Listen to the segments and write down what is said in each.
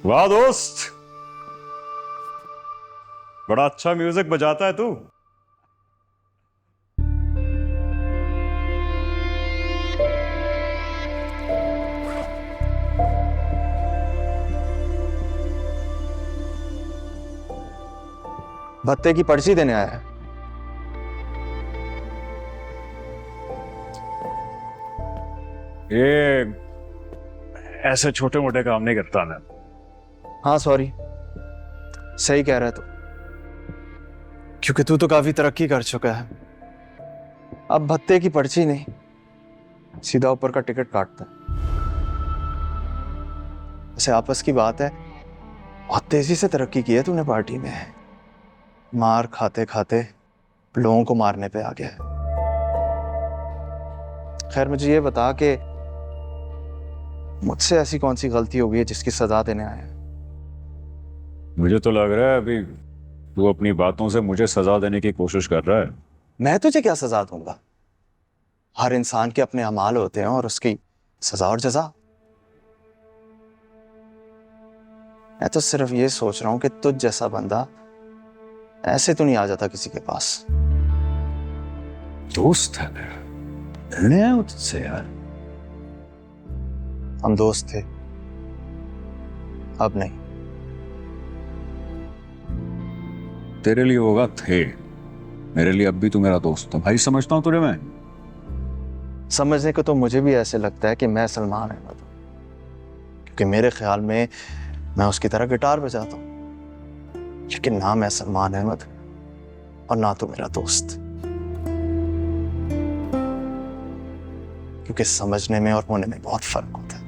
वाह दोस्त, बड़ा अच्छा म्यूजिक बजाता है तू। भत्ते की पर्ची देने आया है। ये ऐसे छोटे मोटे काम नहीं करता मैं। हाँ सॉरी, सही कह रहा है तू, क्योंकि तू तो काफी तरक्की कर चुका है। अब भत्ते की पर्ची नहीं, सीधा ऊपर का टिकट काटता है। वैसे आपस की बात है, बहुत तेजी से तरक्की की है तूने पार्टी में। मार खाते खाते लोगों को मारने पे आ गया है। खैर मुझे ये बता कि मुझसे ऐसी कौन सी गलती हो गई है जिसकी सजा देने आया है? मुझे तो लग रहा है अभी तू अपनी बातों से मुझे सजा देने की कोशिश कर रहा है। मैं तुझे क्या सजा दूंगा? हर इंसान के अपने अमाल होते हैं और उसकी सजा और जजा। मैं तो सिर्फ ये सोच रहा हूं कि तुझ जैसा बंदा ऐसे तो नहीं आ जाता किसी के पास। दोस्त है मेरा, मिलने आया हूं तुझसे यार। हम दोस्त थे, अब नहीं। तेरे लिए होगा थे, मेरे लिए अब भी तू मेरा दोस्त है भाई, समझता हूं तुझे मैं। समझने को तो मुझे भी ऐसे लगता है कि मैं सलमान अहमद हूं, क्योंकि मेरे ख्याल में मैं उसकी तरह गिटार बजाता हूं। लेकिन ना मैं सलमान अहमद और ना तो मेरा दोस्त, क्योंकि समझने में और होने में बहुत फर्क होता है।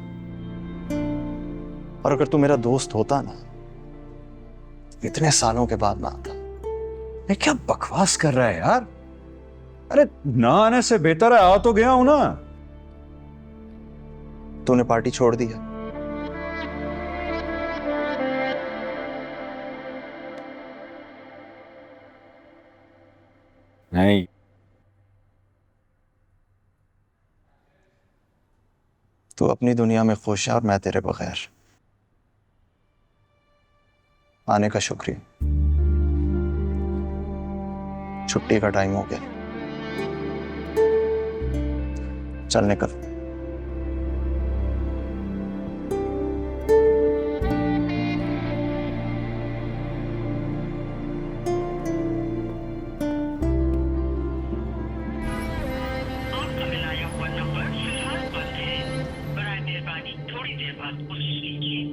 और अगर तू मेरा दोस्त होता ना, इतने सालों के बाद ना आता। ये क्या बकवास कर रहा है यार? अरे ना आने से बेहतर है आ तो गया हूं ना। तूने पार्टी छोड़ दी है। नहीं, तू अपनी दुनिया में खुश है और मैं तेरे बगैर। आने का शुक्रिया। छुट्टी का टाइम हो गया, चल निकल। आपका मिलाया हुआ नंबर फिलहाल बंद है। बराए मेहरबानी थोड़ी देर बाद कोशिश कीजिए।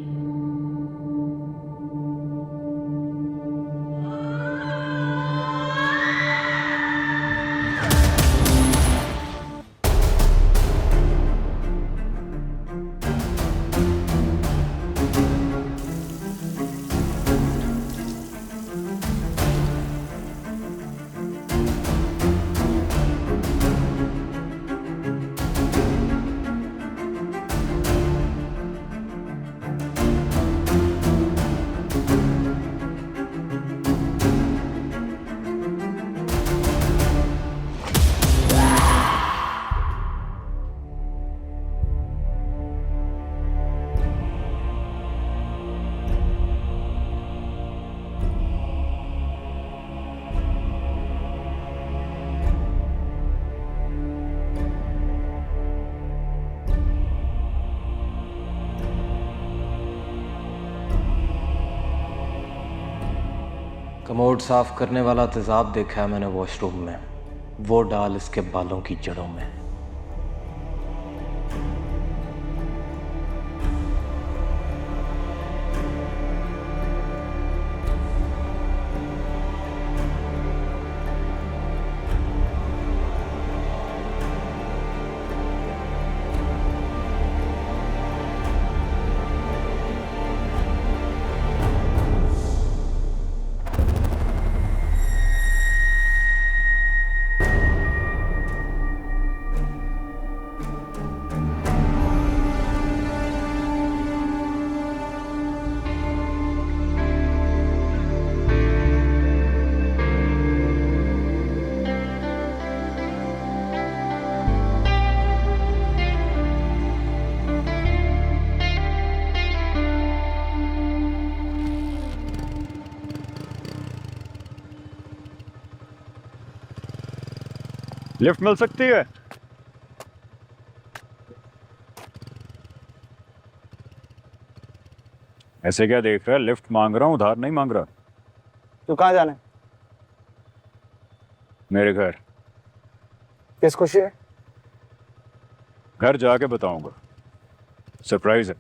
कमोड साफ करने वाला तेजाब देखा है मैंने वॉशरूम में, वो डाल इसके बालों की जड़ों में। लिफ्ट मिल सकती है? ऐसे क्या देख रहा है? लिफ्ट मांग रहा हूं, उधार नहीं मांग रहा। तू कहाँ जाना है? मेरे घर। किस खुशी है? घर जाके बताऊंगा, सरप्राइज है।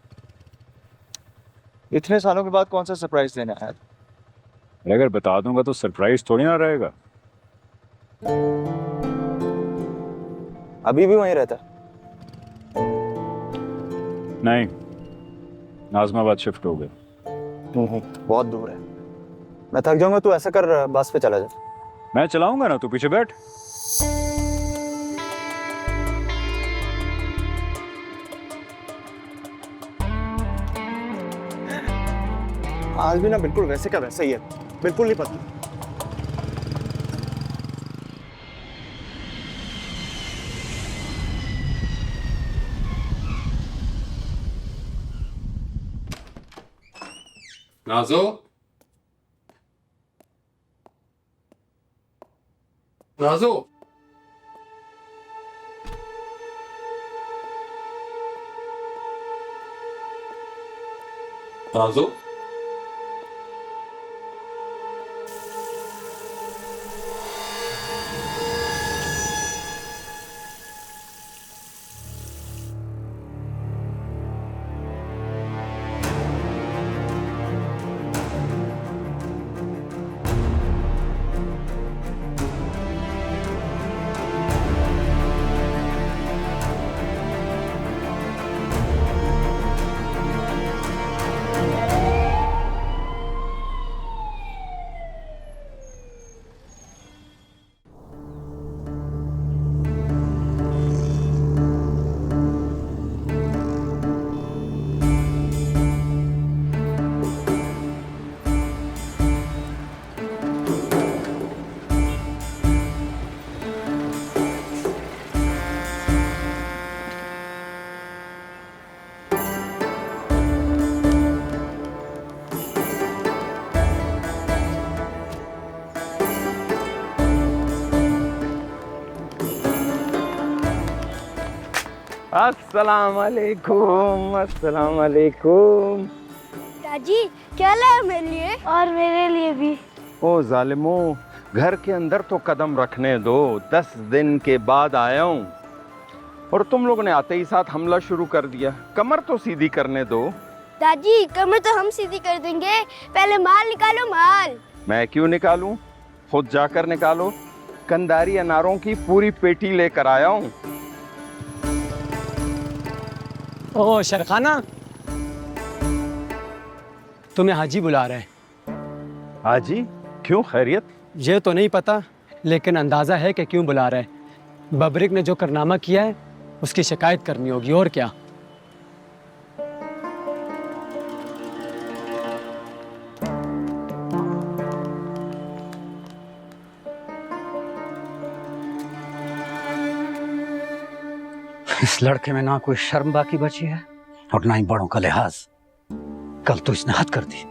इतने सालों के बाद कौन सा सरप्राइज देना है? अगर बता दूंगा तो सरप्राइज थोड़ी ना रहेगा। अभी भी वहीं रहता है? नहीं, नाजमाबाद शिफ्ट हो गए। नहीं, बहुत दूर है। मैं थक जाऊंगा, तू ऐसा कर बस पे चला जा। मैं चलाऊंगा ना, तू पीछे बैठ। आज भी ना बिल्कुल वैसे का वैसा ही है, बिल्कुल नहीं पता। नाजो, नाजो, नाजो, अस्सलाम वालेकुम, अस्सलाम वालेकुम। दादी क्या लाया मेरे लिए और मेरे लिए भी। ओ जालिमो, घर के अंदर तो कदम रखने दो, 10 दिन के बाद आया हूँ और तुम लोगों ने आते ही साथ हमला शुरू कर दिया। कमर तो सीधी करने दो। दादी कमर तो हम सीधी कर देंगे, पहले माल निकालो माल। मैं क्यों निकालूं? खुद जाकर निकालो। कंदारी अनारों की पूरी पेटी लेकर आया हूँ। ओ शरखाना, तुम्हें हाजी बुला रहे हैं। हाजी? क्यों, खैरियत? ये तो नहीं पता, लेकिन अंदाजा है कि क्यों बुला रहे हैं। बबरिक ने जो कारनामा किया है उसकी शिकायत करनी होगी, और क्या। इस लड़के में ना कोई शर्म बाकी बची है और ना ही बड़ों का लिहाज। कल तो इसने हद कर दी,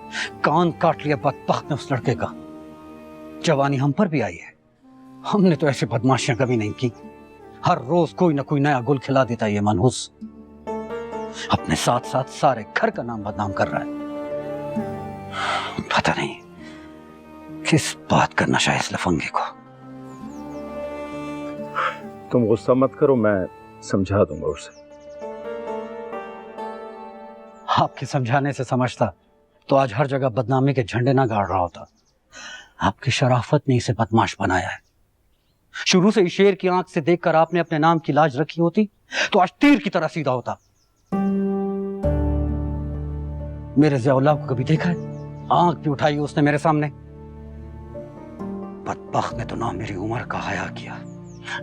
कान काट लिया बदबख्त ने उस लड़के का। जवानी हम पर भी आई है, हमने तो ऐसी बदमाशियां कभी नहीं की। हर रोज कोई ना कोई नया गुल खिला देता ये मनहूस। अपने साथ साथ सारे घर का नाम बदनाम कर रहा है। पता नहीं किस बात का नशा है इस लफंगे को। तुम गुस्सा मत करो, मैं समझा दूंगा उसे। आपके समझाने से समझता तो आज हर जगह बदनामी के झंडे ना गाड़ रहा होता। आपकी शराफत ने इसे बदमाश बनाया है। शुरू से शेर की आंख से देखकर आपने अपने नाम की लाज रखी होती तो आज तीर की तरह सीधा होता। मेरे ज़ियाउल्लाह को कभी देखा है? आंख भी उठाई उसने मेरे सामने। बदबख्त ने तो ना मेरी उम्र का हया किया,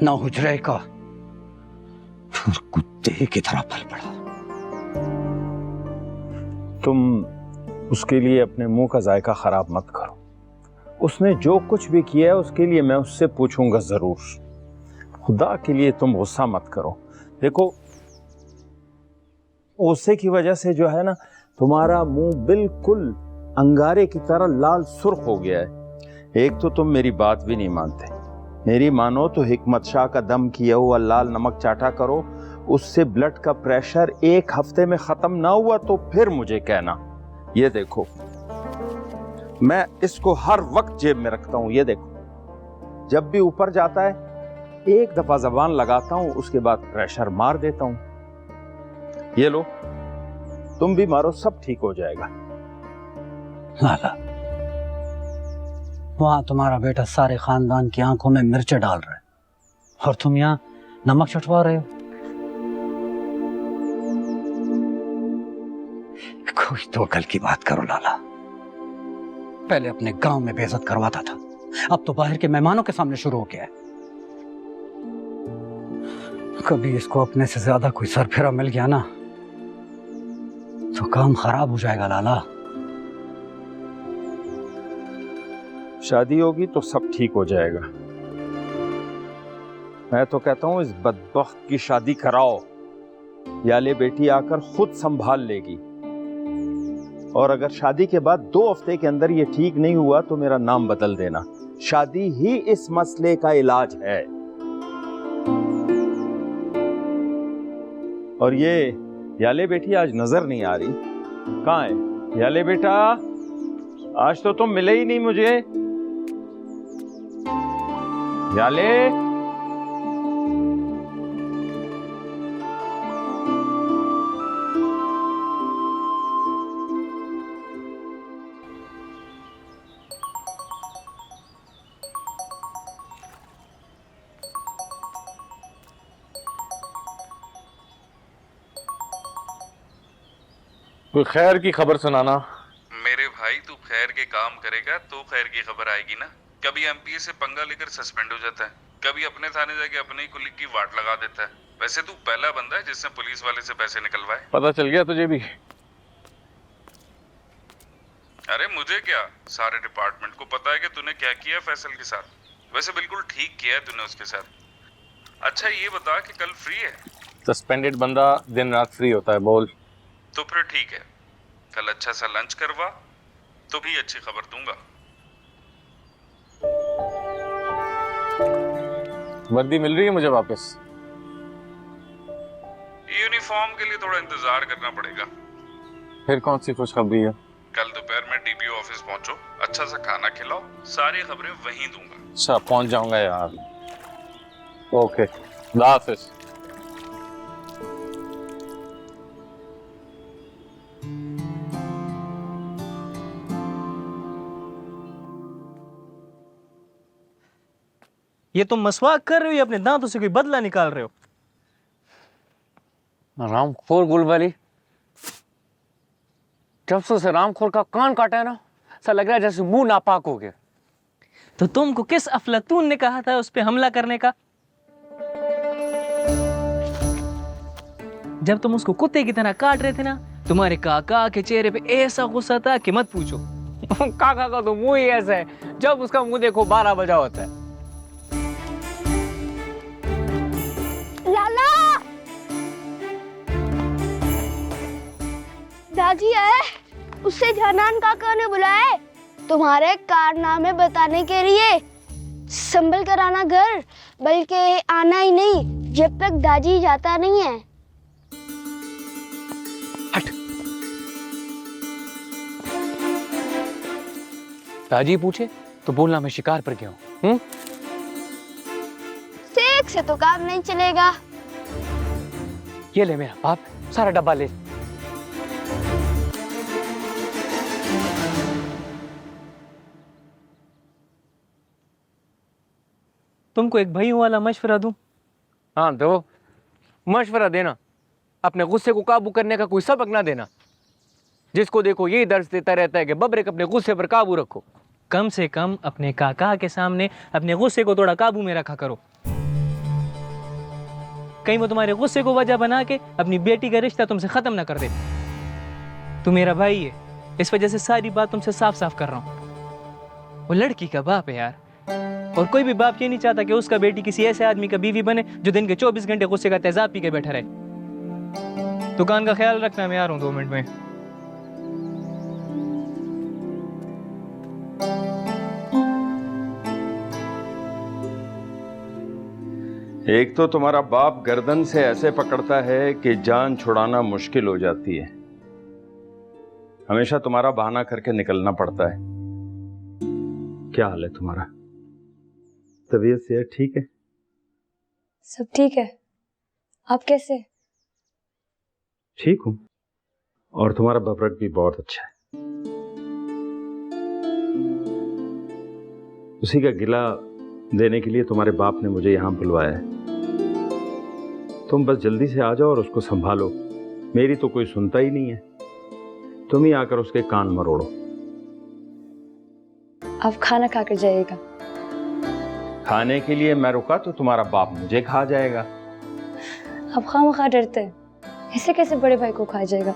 ना हुजरे का, फिर कुत्ते की तरह पल पड़ा। तुम उसके लिए अपने मुंह का जायका खराब मत करो। उसने जो कुछ भी किया है उसके लिए मैं उससे पूछूंगा जरूर। खुदा के लिए तुम गुस्सा मत करो। देखो, गुस्से की वजह से जो है ना, तुम्हारा मुंह बिल्कुल अंगारे की तरह लाल सुर्ख हो गया है। एक तो तुम मेरी बात भी नहीं मानते, मेरी मानो तो हिकमत शाह का दम किया हुआ लाल नमक चाटा करो, उससे ब्लड का प्रेशर 1 हफ्ते में खत्म ना हुआ तो फिर मुझे कहना। ये देखो, मैं इसको हर वक्त जेब में रखता हूं। ये देखो, जब भी ऊपर जाता है 1 दफा जबान लगाता हूं, उसके बाद प्रेशर मार देता हूं। ये लो, तुम भी मारो, सब ठीक हो जाएगा। लाला, वहां तुम्हारा बेटा सारे खानदान की आंखों में मिर्च डाल रहा है और तुम यहाँ नमक चटवा रहे हो। कोई तो अकल की बात करो लाला। पहले अपने गांव में बेइज्जत करवाता था, अब तो बाहर के मेहमानों के सामने शुरू हो गया है। कभी इसको अपने से ज्यादा कोई सरफिरा मिल गया ना तो काम खराब हो जाएगा लाला। शादी होगी तो सब ठीक हो जाएगा। मैं तो कहता हूं इस बदबख्त की शादी कराओ, याले बेटी आकर खुद संभाल लेगी। और अगर शादी के बाद 2 हफ्ते के अंदर ये ठीक नहीं हुआ तो मेरा नाम बदल देना। शादी ही इस मसले का इलाज है। और ये याले बेटी आज नजर नहीं आ रही, कहाँ है याले बेटा? आज तो तुम मिले ही नहीं मुझे। याले, कोई खैर की खबर सुनाना। मेरे भाई, तू खैर के काम करेगा तो खैर की खबर आएगी ना। कभी एमपीए से पंगा लेकर सस्पेंड हो जाता है, कभी अपने थाने जाके अपने ही कुलीग की वाट लगा देता है। वैसे तू पहला बंदा है जिसने पुलिस वाले से पैसे निकलवाए। पता चल गया तुझे भी? अरे मुझे क्या, सारे डिपार्टमेंट को पता है कि तूने क्या किया फैसल के साथ। वैसे बिल्कुल ठीक किया है तूने उसके साथ। अच्छा ये बता कि कल फ्री है? सस्पेंडेड बंदा दिन रात फ्री होता है। बोल। तो फिर ठीक है, कल अच्छा सा लंच करवा तो भी अच्छी खबर दूंगा। वर्दी मिल रही है मुझे वापस? यूनिफॉर्म के लिए थोड़ा इंतजार करना पड़ेगा। फिर कौन सी खुशखबरी है? कल दोपहर में डीपीओ ऑफिस पहुंचो, अच्छा सा खाना खिलाओ, सारी खबरें वहीं दूंगा। अच्छा, पहुंच जाऊंगा यार। ओके, खुदा हाफिज। ये तुम मसवाक कर रहे हो या अपने दांतों से कोई बदला निकाल रहे हो? रामखोर गुलवाली, जब से उसे रामखोर का कान काटा है ना, ऐसा लग रहा है जैसे मुंह नापाक हो गया। तो तुमको किस अफलातून ने कहा था उस पे हमला करने का? जब तुम उसको कुत्ते की तरह काट रहे थे ना, तुम्हारे काका के चेहरे पे ऐसा गुस्सा था कि मत पूछो। काका का तो मुंह ही ऐसा है, जब उसका मुंह देखो 12 बजा होता है। लाला, दादी आए, उससे जनान काका ने बुलाए तुम्हारे कारनामे बताने के लिए। संभल कर आना घर, बल्कि आना ही नहीं जब तक दादी जाता नहीं है। हट। दादी पूछे तो बोलना मैं शिकार पर गया हूं। सेक से तो काम नहीं चलेगा। ये ले मेरा बाप, सारा डब्बा ले। तुमको एक भाइयों वाला मशवरा दूं? हाँ दो। मशवरा देना, अपने गुस्से को काबू करने का कोई सबक ना देना। जिसको देखो यही दर्ज देता रहता है कि बबरेक अपने गुस्से पर काबू रखो। कम से कम अपने काका के सामने अपने गुस्से को थोड़ा काबू में रखा करो। कहीं वो तुम्हारे गुस्से को वजह बना के अपनी बेटी का रिश्ता तुमसे खत्म ना कर दे। तू मेरा भाई है, इस वजह से सारी बात तुमसे साफ साफ कर रहा हूं। वो लड़की का बाप है यार, और कोई भी बाप ये नहीं चाहता कि उसका बेटी किसी ऐसे आदमी का बीवी बने जो दिन के 24 घंटे गुस्से का तेजाब पी के बैठा रहे। दुकान का ख्याल रखना, मैं आ रहा हूं 2 मिनट में। एक तो तुम्हारा बाप गर्दन से ऐसे पकड़ता है कि जान छुड़ाना मुश्किल हो जाती है। हमेशा तुम्हारा बहाना करके निकलना पड़ता है। क्या हाल है तुम्हारा? तबीयत सेहत ठीक है? सब ठीक है। आप कैसे? ठीक हूं। और तुम्हारा बबरक भी बहुत अच्छा है। उसी का गिला देने के लिए तुम्हारे बाप ने मुझे यहां बुलवाया है। तुम बस जल्दी से आ जाओ और उसको संभालो। मेरी तो कोई सुनता ही नहीं है। तुम ही आकर उसके कान मरोड़ो। आप खाना खाकर जाइएगा। खाने के लिए मैं रुका तो तुम्हारा बाप मुझे खा जाएगा। आप खामखा डरते हैं। ऐसे कैसे बड़े भाई को खा जाएगा?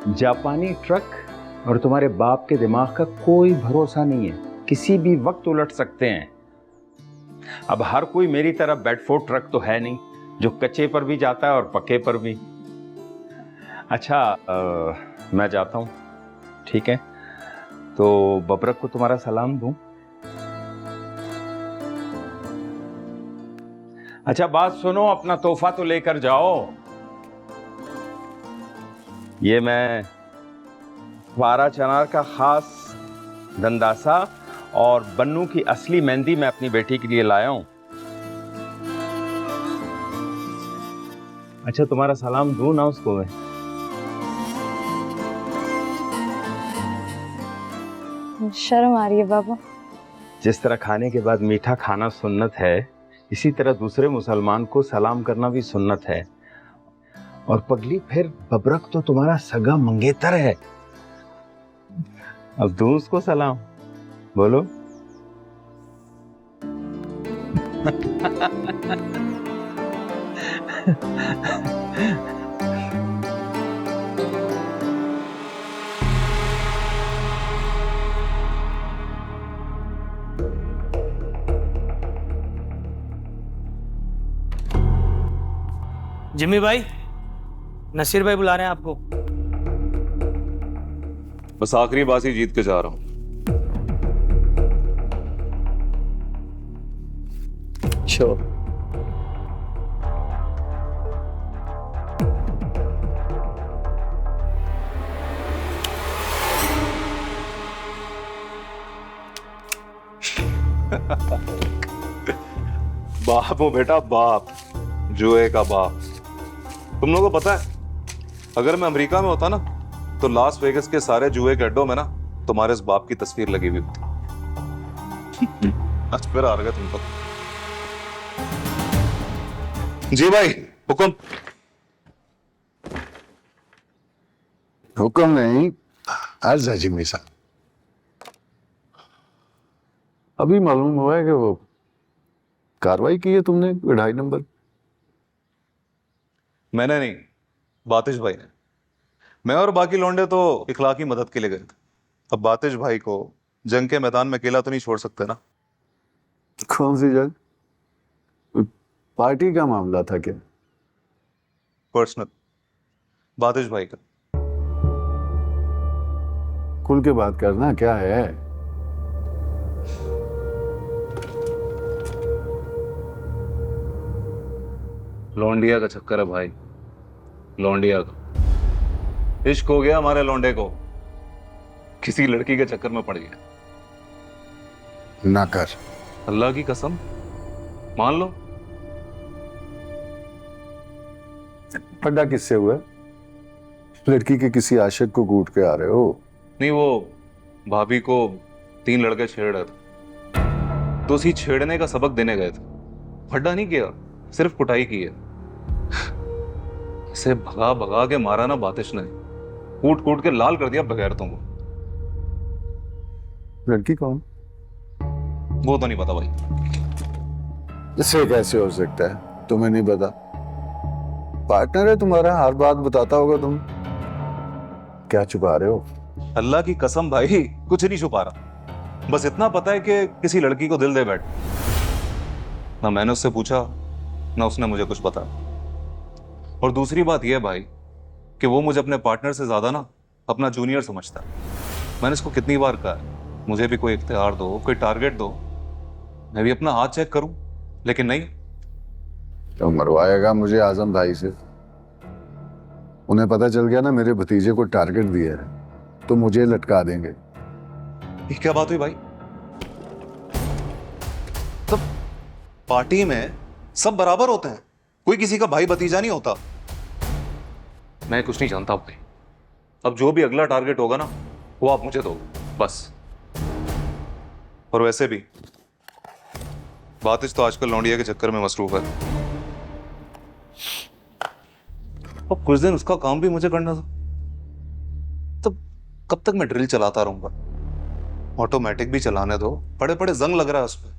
जापानी ट्रक और तुम्हारे बाप के दिमाग का कोई भरोसा नहीं है। किसी भी वक्त उलट सकते हैं। अब हर कोई मेरी तरह बेडफोर्ड ट्रक तो है नहीं जो कच्चे पर भी जाता है और पक्के पर भी। अच्छा मैं जाता हूँ, ठीक है? तो बबरक को तुम्हारा सलाम दूं। अच्छा बात सुनो, अपना तोहफा तो लेकर जाओ। ये मैं वारा चनार का खास गंदासा और बन्नू की असली मेहंदी मैं अपनी बेटी के लिए लाया हूं। अच्छा तुम्हारा सलाम दूं ना उसको मैं? शर्म आ रही है बाबा। जिस तरह खाने के बाद मीठा खाना सुन्नत है, इसी तरह दूसरे मुसलमान को सलाम करना भी सुन्नत है। और पगली फिर बबरक तो तुम्हारा सगा मंगेतर है। अब दूं उसको सलाम, बोलो। जिम्मी भाई, नसीर भाई बुला रहे हैं आपको। बस आखिरी बाजी जीत के जा रहा हूं। Sure. बाप हो बेटा, बाप, जुए का बाप। तुम लोगों को पता है, अगर मैं अमेरिका में होता ना तो लास वेगस के सारे जुए के अड्डों में ना तुम्हारे इस बाप की तस्वीर लगी हुई होती। आज फिर आ गए तुम तो। जी भाई, हुक्म। हुक्म नहीं, अर्ज है जिम्मी साहब। अभी मालूम हुआ है कि वो कार्रवाई की है तुमने 2.5 नंबर। मैंने नहीं, बातिश भाई ने। मैं और बाकी लौंडे तो इखलाकी मदद के लिए गए थे। अब बातिश भाई को जंग के मैदान में अकेला तो नहीं छोड़ सकते ना। कौन सी जंग? पार्टी का मामला था क्या? पर्सनल, बातिश भाई का। खुल के बात करना, क्या है? लौंडिया का चक्कर है भाई, लौंडिया का। इश्क हो गया हमारे लौंडे को, किसी लड़की के चक्कर में पड़ गया। ना कर। अल्लाह की कसम, मान लो। पड्डा किससे हुआ? लड़की के किसी आशिक को कूट के आ रहे हो? नहीं, वो भाभी को 3 लड़के छेड़ रहे थे तो उसी छेड़ने का सबक देने गए थे। फड्डा नहीं किया, सिर्फ कुटाई की है। इसे भगा भगा के मारा ना बातिश ने, कूट कूट के लाल कर दिया बगैरतों को। लड़की कौन? वो तो नहीं पता भाई। इससे कैसे हो सकता है, तुम्हें नहीं पता? पार्टनर है तुम्हारा, हर बात बताता होगा। तुम क्या छुपा रहे हो? अल्लाह की कसम भाई, कुछ नहीं छुपा रहा। बस इतना पता है कि किसी लड़की को दिल दे बैठ। ना मैंने उससे पूछा, ना उसने मुझे कुछ बताया। और दूसरी बात यह है भाई कि वो मुझे अपने पार्टनर से ज्यादा ना अपना जूनियर समझता है। मैंने इसको कितनी बार कहा है, मुझे भी कोई इख्तियार दो, कोई टारगेट दो, मैं भी अपना हाथ चेक करूं, लेकिन नहीं, तो मरवाएगा मुझे आजम भाई से। उन्हें पता चल गया ना मेरे भतीजे को टारगेट दिया है तो मुझे लटका देंगे। ये क्या बात हुई भाई? तो पार्टी में सब बराबर होते हैं, कोई किसी का भाई भतीजा नहीं होता। मैं कुछ नहीं जानता भाई। अब जो भी अगला टारगेट होगा ना वो आप मुझे दो बस। और वैसे भी बातिश तो आजकल लौंडिया के चक्कर में मसरूफ है। अब कुछ दिन उसका काम भी मुझे करना था, तो कब तक मैं ड्रिल चलाता रहूंगा? ऑटोमेटिक भी चलाने दो, बड़े बड़े जंग लग रहा है उस पर।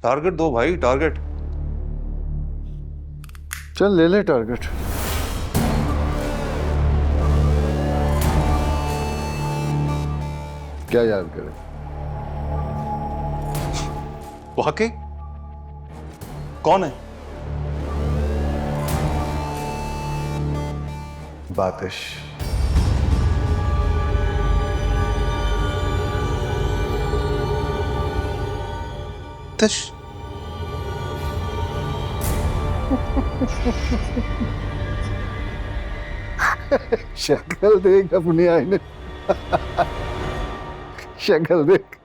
टारगेट दो भाई, टारगेट। चल ले ले टारगेट। क्या याद करे? वाकई कौन है? बातिश। तिश। शक्ल देख अपनी आईने। शक्ल देख।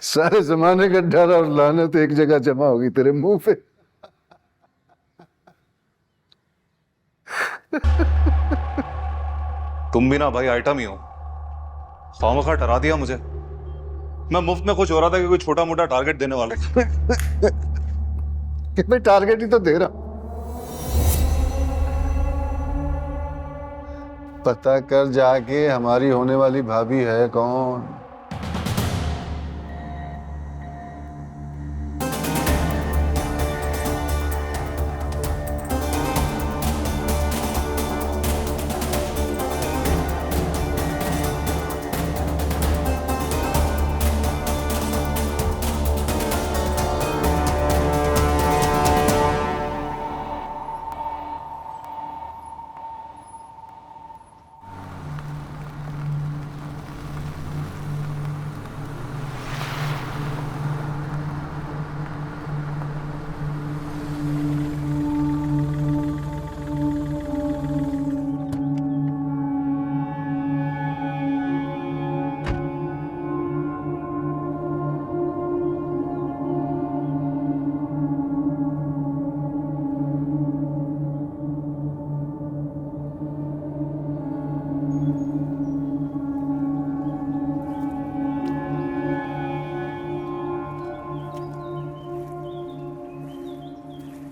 सारे जमाने का डर और लानत एक जगह जमा होगी तेरे मुंह पे। तुम भी ना भाई आइटम ही हो, खामखा डरा दिया मुझे। मैं मुफ्त में कुछ हो रहा था कि कोई छोटा मोटा टारगेट देने वाला। मैं टारगेट ही तो दे रहा। पता कर जाके हमारी होने वाली भाभी है कौन।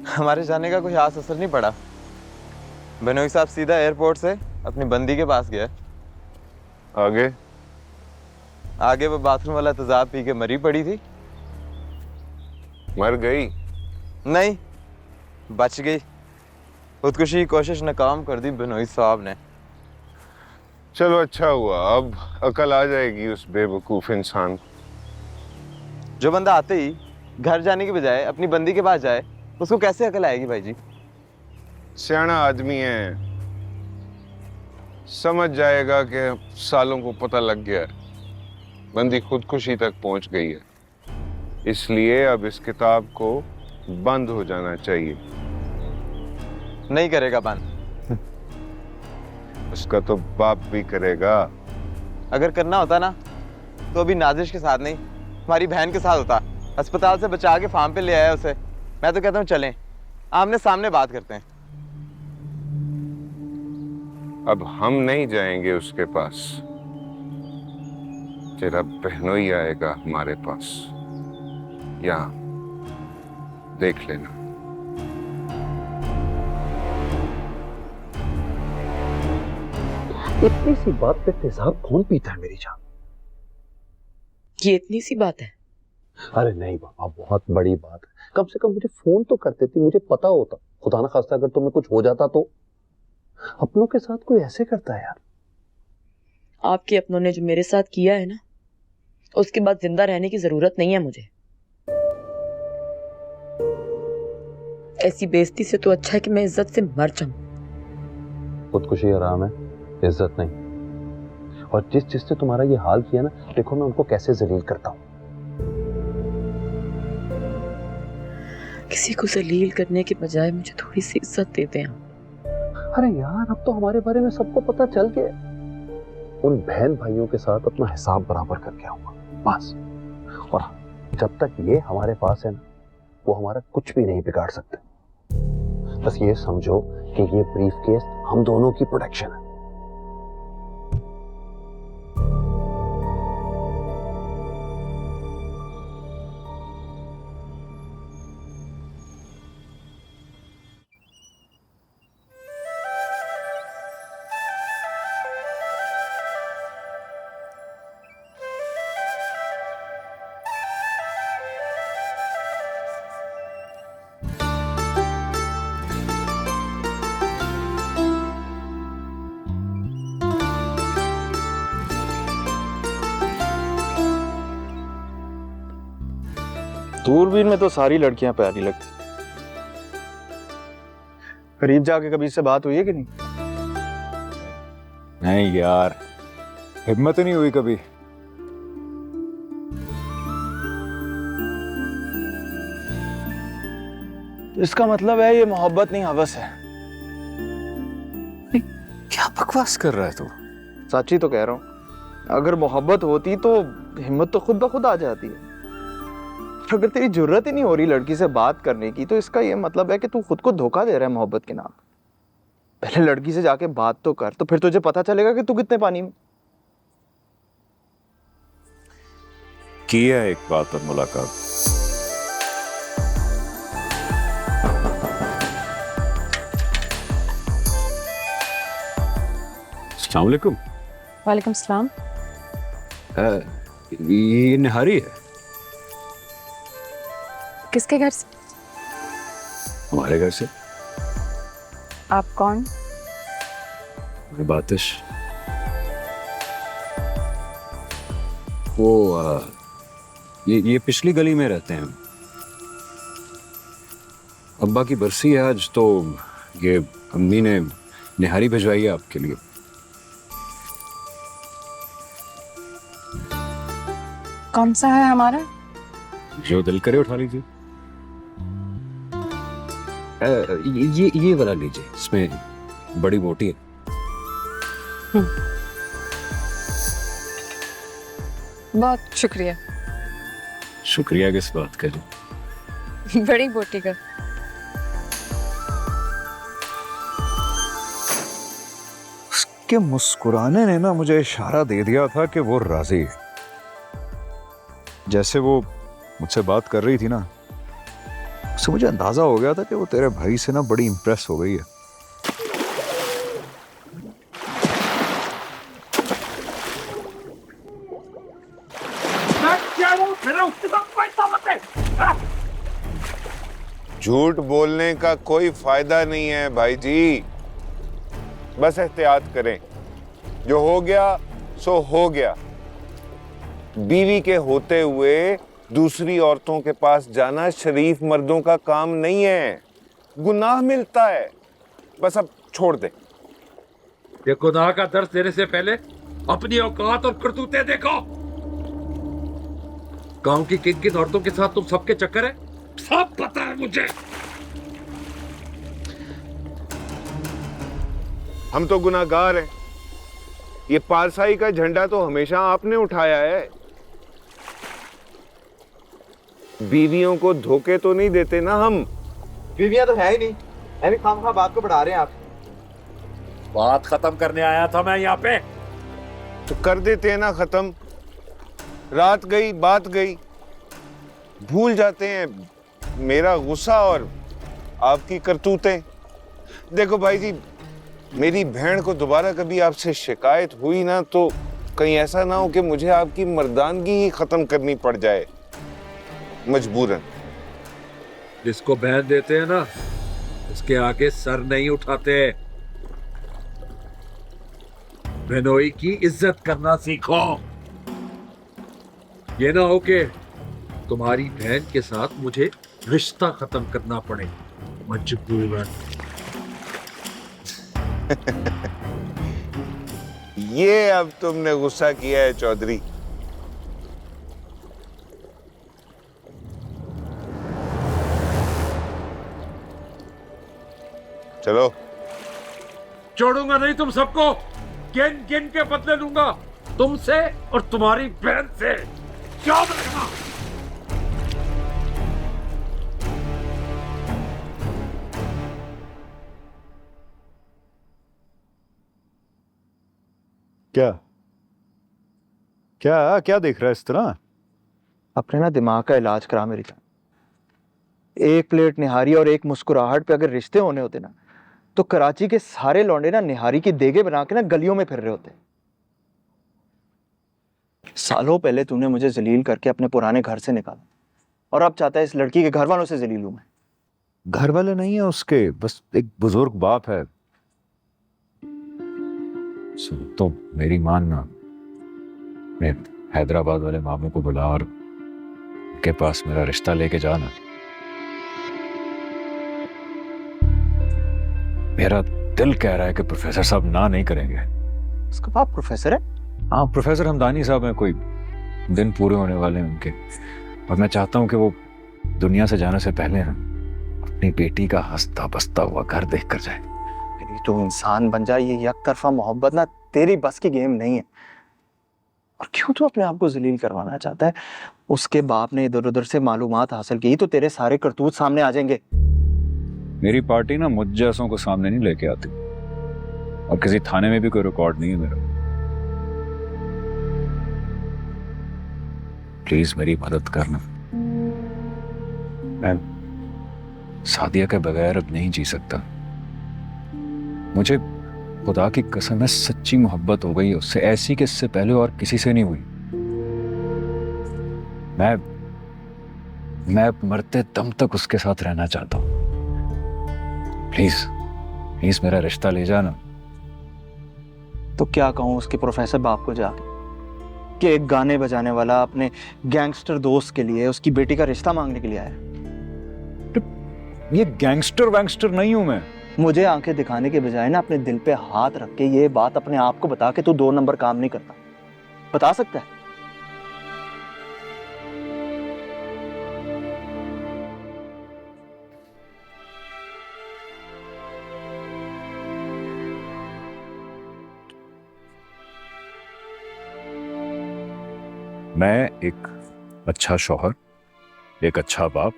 हमारे जाने का कोई खास असर नहीं पड़ा। बनोई साहब सीधा एयरपोर्ट से अपनी बंदी के पास गया। आगे आगे वो बाथरूम वाला तेजाब पी के मरी पड़ी थी। मर गई? नहीं, बच गई। खुदकुशी की कोशिश नाकाम कर दी बनोई साहब ने। चलो अच्छा हुआ, अब अकल आ जाएगी उस बेवकूफ इंसान। जो बंदा आते ही घर जाने के बजाय अपनी बंदी के पास जाए, उसको कैसे अकल आएगी भाई जी? सियाना आदमी है, समझ जाएगा कि सालों को पता लग गया है बंदी खुदकुशी तक पहुंच गई है, इसलिए अब इस किताब को बंद हो जाना चाहिए। नहीं करेगा बंद। उसका तो बाप भी करेगा। अगर करना होता ना तो अभी नाजिश के साथ नहीं, हमारी बहन के साथ होता। अस्पताल से बचा के फार्म पे ले आया उसे। मैं तो कहता हूँ चलें, आमने सामने बात करते हैं। अब हम नहीं जाएंगे उसके पास, तेरा बहनोई आएगा हमारे पास। यहाँ देख लेना। इतनी सी बात पे तेजाब कौन पीता है मेरी जान? ये इतनी सी बात है? अरे नहीं बाबा, बहुत बड़ी बात है। कम से कम मुझे फोन तो कर देती, मुझे पता होता। खुदा ना खास्ता अगर तुम्हें कुछ हो जाता तो। अपनों के साथ कोई ऐसे करता है यार? आपके अपनों ने जो मेरे साथ किया है ना, उसके बाद जिंदा रहने की जरूरत नहीं है मुझे। ऐसी बेइज्जती से तो अच्छा है कि मैं इज्जत से मर जाऊं। खुदकुशी आराम है, इज्जत नहीं। और जिसने तुम्हारा ये हाल किया ना, देखो मैं उनको कैसे जलील करता हूं। किसी को जलील करने के बजाय मुझे थोड़ी सी इज्जत देते हैं। अरे यार, अब तो हमारे बारे में सबको पता चल गया। उन बहन भाइयों के साथ अपना हिसाब बराबर करके आऊंगा बस। और जब तक ये हमारे पास है ना, वो हमारा कुछ भी नहीं बिगाड़ सकते। बस ये समझो कि ये ब्रीफ केस हम दोनों की प्रोटेक्शन है। दूरबीन में तो सारी लड़कियां प्यारी लगती। करीब जाके कभी इससे बात हुई है कि नहीं? नहीं यार, हिम्मत ही नहीं हुई कभी। इसका मतलब है ये मोहब्बत नहीं, हवस है। क्या बकवास कर रहा है तू? सच्ची तो कह रहा हूं। अगर मोहब्बत होती तो हिम्मत तो खुद ब खुद आ जाती है। अगर तेरी जरूरत ही नहीं हो रही लड़की से बात करने की, तो इसका ये मतलब है कि तू खुद को धोखा दे रहा है मोहब्बत के नाम। पहले लड़की से जाके बात तो कर, तो फिर तुझे पता चलेगा कि तू कितने पानी में। किया एक बात पर मुलाकात। अस्सलाम वालेकुम। वालेकुम सलाम। ये निहारी है। किसके घर से? हमारे घर से। आप कौन? बातिश। वो ये पिछली गली में रहते हैं। अब्बा की बरसी है आज, तो ये अम्मी ने निहारी भिजवाई है आपके लिए। कौन सा है हमारा? जो दिल करे उठा लीजिए। ये वाला लीजिए, इसमें बड़ी मोटी है। बहुत शुक्रिया। शुक्रिया किस बात का? बड़ी बोटी का। उसके मुस्कुराने ने ना मुझे इशारा दे दिया था कि वो राजी है। जैसे वो मुझसे बात कर रही थी ना, उससे मुझे अंदाजा हो गया था कि वो तेरे भाई से ना बड़ी इंप्रेस हो गई है। झूठ बोलने का कोई फायदा नहीं है भाई जी। बस एहतियात करें। जो हो गया सो हो गया। बीवी के होते हुए दूसरी औरतों के पास जाना शरीफ मर्दों का काम नहीं है, गुनाह मिलता है। बस अब छोड़ दे। ये गुनाह का दर्द देने से पहले अपनी औकात और करतूतें देखो। गांव की किन किन औरतों के साथ तुम सबके चक्कर है, सब पता है मुझे। हम तो गुनाहगार हैं। ये पारसाई का झंडा तो हमेशा आपने उठाया है। बीवियों को धोखे तो नहीं देते ना हम। बीवियां तो है ही नहीं, अभी खामखा बात को बढ़ा रहे हैं आप। बात खत्म करने आया था मैं यहाँ पे। तो कर देते हैं ना खत्म। रात गई बात गई, भूल जाते हैं मेरा गुस्सा और आपकी करतूतें। देखो भाई जी, मेरी बहन को दोबारा कभी आपसे शिकायत हुई ना, तो कहीं ऐसा ना हो कि मुझे आपकी मर्दानगी ही खत्म करनी पड़ जाए मजबूरन। जिसको बहन देते हैं ना, उसके आगे सर नहीं उठाते। बहनोई की इज्जत करना सीखो। ये ना हो कि तुम्हारी बहन के साथ मुझे रिश्ता खत्म करना पड़े मजबूरन। ये अब तुमने गुस्सा किया है चौधरी। चलो। छोड़ूंगा नहीं तुम सबको, गिन गिन के बदले लूंगा, तुमसे और तुम्हारी बहन से। याद रखना। क्या क्या क्या देख रहा है इस तरह? अपने ना दिमाग का इलाज करा मेरी जान। एक प्लेट निहारी और एक मुस्कुराहट पे अगर रिश्ते होने होते ना, तो कराची के सारे लौंडे ना निहारी की देगे बना के ना गलियों में फिर रहे होते। सालों पहले तूने मुझे जलील करके अपने पुराने घर से निकाला, और अब चाहता है इस लड़की के घर वालों से जलील हूं मैं। घर वाले नहीं है उसके, बस एक बुजुर्ग बाप है। सुन तो मेरी मानना, मैं हैदराबाद वाले मामू को बुला और उनके पास मेरा रिश्ता लेके जाना। मेरा दिल कह रहा है कि प्रोफेसर साहब ना नहीं करेंगे। उसका बाप प्रोफेसर है? हाँ, प्रोफेसर हमदानी साहब हैं, कोई दिन पूरे होने वाले हैं उनके, और मैं चाहता हूँ कि वो दुनिया से जाने से पहले ना अपनी बेटी का हंसता बसता हुआ घर देख कर जाए। तू इंसान बन जा, ये एक तरफा मोहब्बत ना तेरी बस की गेम नहीं है। और क्यों तू अपने आप को जलील करवाना चाहता है? उसके बाप ने इधर उधर से मालूमात हासिल की तो तेरे सारे करतूत सामने आ जाएंगे। मेरी पार्टी ना मुझ जैसों को सामने नहीं लेके आती, और किसी थाने में भी कोई रिकॉर्ड नहीं है मेरा। प्लीज मेरी मदद करना। मैं सादिया के बगैर अब नहीं जी सकता। मुझे खुदा की कसम है, सच्ची मोहब्बत हो गई उससे, ऐसी कि इससे पहले और किसी से नहीं हुई। मैं मरते दम तक उसके साथ रहना चाहता हूं। प्लीज प्लीज मेरा रिश्ता ले जाना। तो क्या कहूं उसके प्रोफेसर बाप को जाके कि एक गाने बजाने वाला अपने गैंगस्टर दोस्त के लिए उसकी बेटी का रिश्ता मांगने के लिए आया? ये गैंगस्टर वैंगस्टर नहीं हूं मैं। मुझे आंखें दिखाने के बजाय ना अपने दिल पे हाथ रख के ये बात अपने आप को बता के तू 2 नंबर काम नहीं करता। बता सकता है? मैं एक अच्छा शौहर, एक अच्छा बाप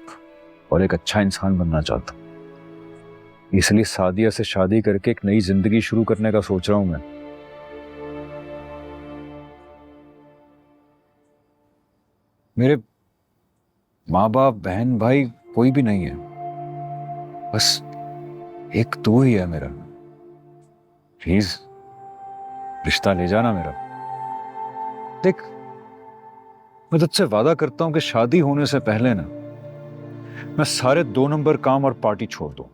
और एक अच्छा इंसान बनना चाहता हूं। इसलिए सादिया से शादी करके एक नई जिंदगी शुरू करने का सोच रहा हूं मैं। मेरे माँ बाप, बहन, भाई कोई भी नहीं है, बस एक तू ही है मेरा। प्लीज रिश्ता ले जाना मेरा। देख, मैं तुझसे वादा करता हूं कि शादी होने से पहले ना मैं सारे 2 नंबर काम और पार्टी छोड़ दूं।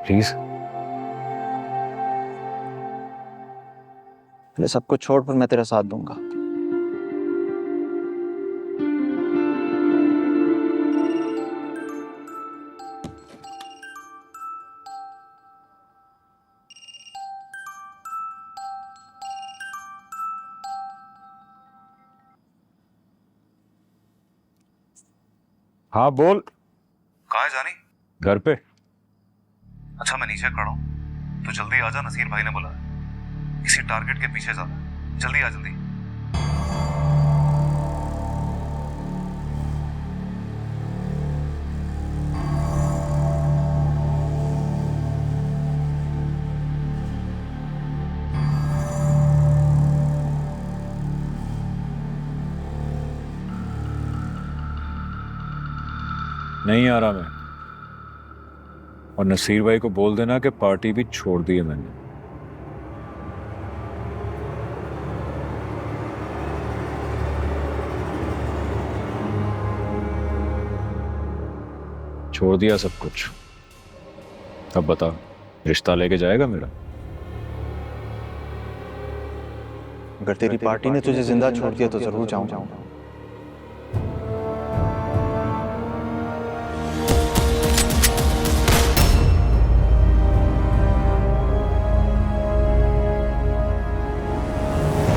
प्लीज। सब कुछ छोड़ पर मैं तेरा साथ दूंगा। हाँ बोल। कहाँ है जानी? घर पे। अच्छा मैं नीचे खड़ा हूँ, तो जल्दी आजा, नसीर भाई ने बुलाया। किसी टारगेट के पीछे जाना, जल्दी आ जल्दी। नहीं आ रहा मैं, और नसीर भाई को बोल देना कि पार्टी भी छोड़ दी है मैंने। छोड़ दिया सब कुछ। अब बता, रिश्ता लेके जाएगा मेरा? अगर तेरी पार्टी ने तुझे जिंदा छोड़ दिया तो जरूर जाऊंगा।